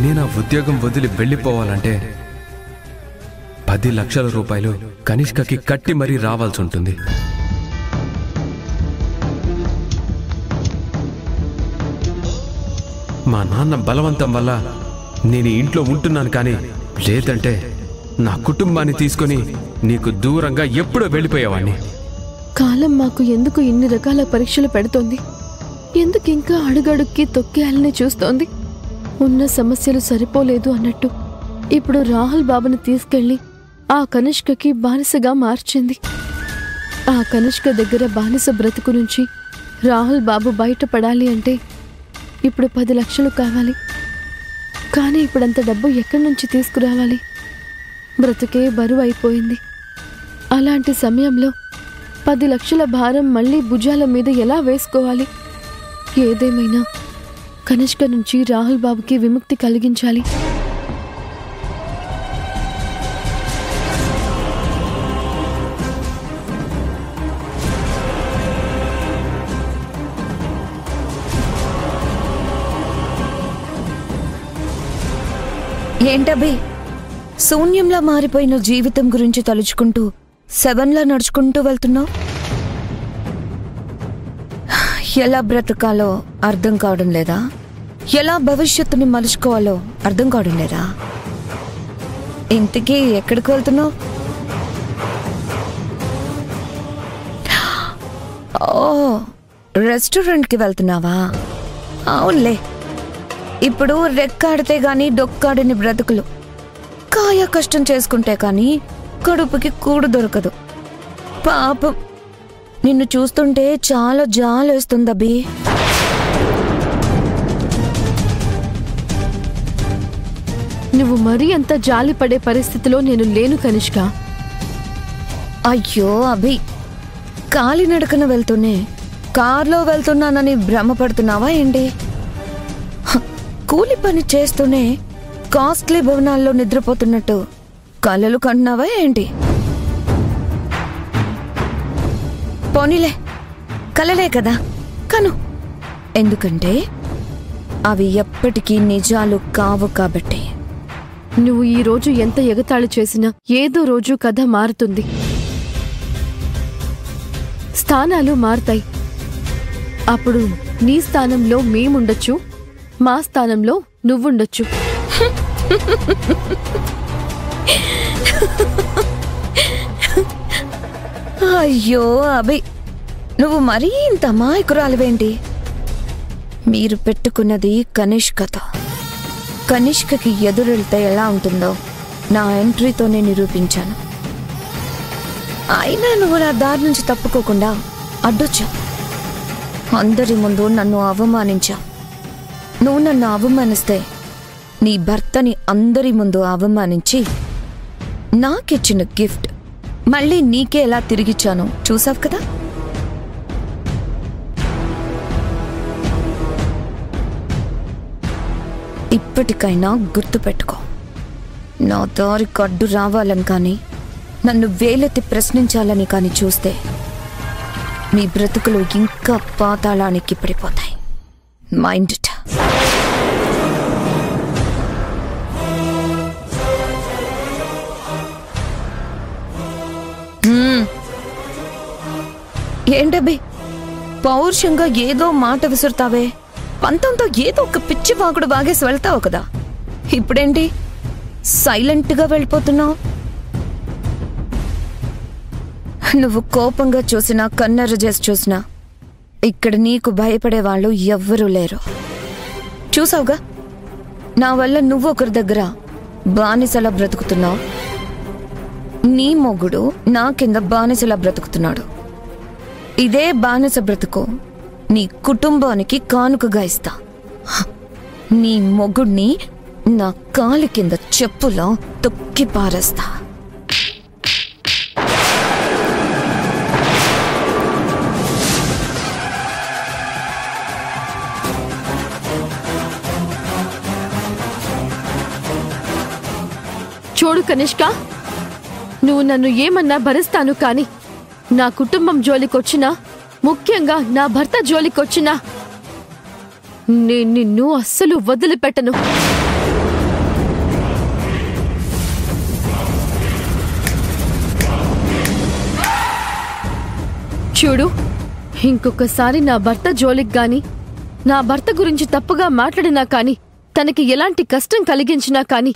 నేను ఆ ఉద్యోగం వదిలి వెళ్ళిపోవాలంటే 10 లక్షల రూపాయలు కనిష్కకి కట్టి మరీ రావాల్సి ఉంటుంది. మా నాన్న బలవంతం వల్ల నేను ఇంట్లో ఉంటున్నాను, కానీ లేదంటే నా కుటుంబాన్ని తీసుకొని నీకు దూరంగా ఎప్పుడో వెళ్ళిపోయేవాణ్ణి. కాలం మాకు ఎందుకు ఇన్ని రకాల పరీక్షలు పెడుతోంది? ఎందుకు ఇంకా అడుగడుక్కి తొక్కేయాలని చూస్తోంది? ఉన్న సమస్యలు సరిపోలేదు అన్నట్టు ఇప్పుడు రాహుల్ బాబుని తీసుకెళ్లి ఆ కనిష్కకి బానిసగా మార్చింది. ఆ కనిష్క దగ్గర బానిస బ్రతుకు నుంచి రాహుల్ బాబు బయటపడాలి అంటే ఇప్పుడు 10 లక్షలు కావాలి. కానీ ఇప్పుడంత డబ్బు ఎక్కడి నుంచి తీసుకురావాలి? బ్రతుకే బరువు అయిపోయింది. అలాంటి సమయంలో 10 లక్షల భారం మళ్లీ భుజాల మీద ఎలా వేసుకోవాలి? ఏదేమైనా కనిష్క నుంచి రాహుల్ బాబుకి విముక్తి కలిగించాలి. ఏంటబ్బి శూన్యంలా మారిపోయిన జీవితం గురించి తలుచుకుంటూ 7లా నడుచుకుంటూ వెళ్తున్నావు? ఎలా బ్రతకాలో అర్థం కావడం లేదా? ఎలా భవిష్యత్తుని మలుచుకోవాలో అర్థం కావడం లేదా? ఇంటికి ఎక్కడికి వెళ్తున్నావు? ఓ, రెస్టారెంట్కి వెళ్తున్నావా? అవునులే, ఇప్పుడు రెక్కాడితే గాని డొక్కాడని బ్రతుకులు. కాయ కష్టం చేసుకుంటే కానీ కడుపుకి కూడు దొరకదు. పాపం, నిన్ను చూస్తుంటే చాలా జాలేస్తుందబ్బి. నువ్వు మరీ అంత జాలి పడే పరిస్థితిలో నేను లేను కనిష్క. అయ్యో అభి, కాలినడకన వెళ్తూనే కార్లో వెళ్తున్నానని భ్రమపడుతున్నావా ఏంటి? కూలి పని చేస్తూనే కాస్ట్లీ భవనాల్లో నిద్రపోతున్నట్టు కలలు కంటున్నావా ఏంటి? పోనీలే, కలలే కదా కను. ఎందుకంటే అవి ఎప్పటికీ నిజాలు కావు కాబట్టి. నువ్వు ఈ రోజు ఎంత ఎగతాళి చేసినా ఏదో రోజు కథ మారుతుంది. స్థానాలు మారుతాయి. అప్పుడు నీ స్థానంలో మేముండొచ్చు, మా స్థానంలో నువ్వుండొచ్చు. అయ్యో అభి, నువ్వు మరీ ఇంత అమాయకురాలివేంటి? మీరు పెట్టుకున్నది కనిష్కతో. కనిష్కకి ఎదురెళ్తే ఎలా ఉంటుందో నా ఎంట్రీతోనే నిరూపించాను. అయినా నువ్వు నా దారి నుంచి తప్పుకోకుండా అడ్డొచ్చావు. అందరి ముందు నన్ను అవమానించావు. నువ్వు నన్ను అవమానిస్తే నీ భర్తని అందరి ముందు అవమానించి నాకిచ్చిన గిఫ్ట్ మళ్ళీ నీకే ఎలా తిరిగిచ్చానో చూసావు కదా. ఇప్పటికైనా గుర్తుపెట్టుకో, నా దారి కడ్డు రావాలని కానీ నన్ను వేలెత్తి ప్రశ్నించాలని కానీ చూస్తే మీ బ్రతుకులు ఇంకా పాతాళానికి పడిపోతాయి. Mind it. ఏంటబ్బి పౌరుషంగా ఏదో మాట విసురుతావే? పంతంతో ఏదో ఒక పిచ్చి వాకుడు బాగేసి వెళ్తావు కదా. ఇప్పుడేంటి సైలెంట్గా వెళ్ళిపోతున్నావు? నువ్వు కోపంగా చూసినా కన్నెర్ర చేసి చూసినా ఇక్కడ నీకు భయపడే వాళ్ళు ఎవ్వరూ లేరు. చూసావుగా, నా వల్ల నువ్వు ఒకరి దగ్గర బానిసలా బ్రతుకుతున్నావు. నీ మొగుడు నా కింద బానిసలా బ్రతుకుతున్నాడు. ఇదే బానిస బ్రతుకు నీ కుటుంబానికి కానుకగా ఇస్తా. నీ మొగుడిని నా కాలి కింద చెప్పులా తొక్కి పారేస్తా. చూడు కనిష్క, నువ్వు నన్ను ఏమన్నా భరిస్తాను, కానీ నా కుటుంబం జోలికొచ్చినా, ముఖ్యంగా నా భర్త జోలికొచ్చినా నేను నిన్ను అస్సలు వదిలిపెట్టను. చూడు, ఇంకొకసారి నా భర్త జోలికి గాని, నా భర్త గురించి తప్పుగా మాట్లాడినా కాని, తనకి ఎలాంటి కష్టం కలిగించినా కాని